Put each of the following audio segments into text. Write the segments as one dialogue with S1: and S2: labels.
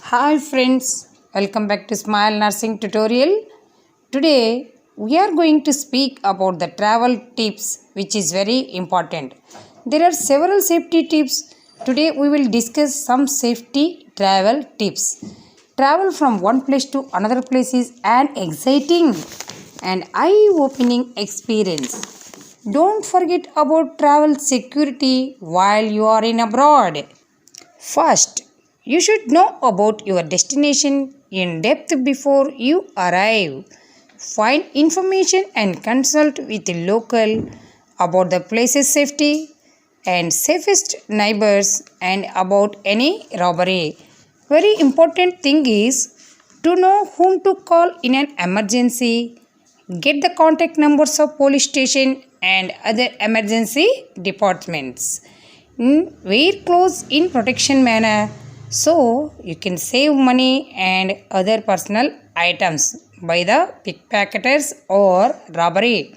S1: Hi friends, welcome back to Smile Nursing Tutorial. Today we are going to speak about the travel tips, which is very important. There are several safety tips. Today we will discuss some safety travel tips. Travel from one place to another place is an exciting and eye-opening experience. Don't forget about travel security while you are in abroad. First, you should know about your destination in depth before you arrive. Find information and consult with the local about the place's safety and safest neighbors and about any robbery. Very important thing is to know whom to call in an emergency. Get the contact numbers of police station and other emergency departments. Wear clothes in protection manner so you can save money and other personal items by the pickpocketers or robbery.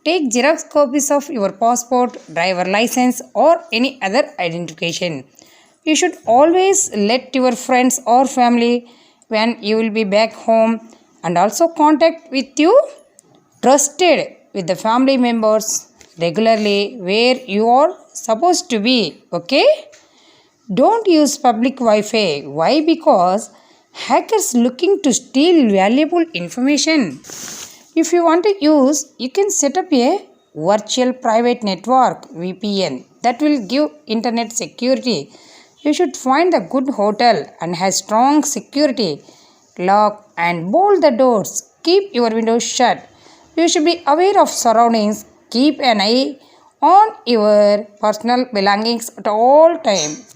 S1: Take Xerox copies of your passport, driver license or any other identification. You should always let your friends or family when you will be back home and also contact with you trusted with the family members regularly where you are supposed to be. Okay? Don't use public Wi-Fi. Why? Because hackers looking to steal valuable information. If you want to use, you can set up a virtual private network VPN that will give internet security. You should find a good hotel and has strong security. Lock and bolt the doors. Keep your windows shut. You should be aware of surroundings. Keep an eye on your personal belongings at all time.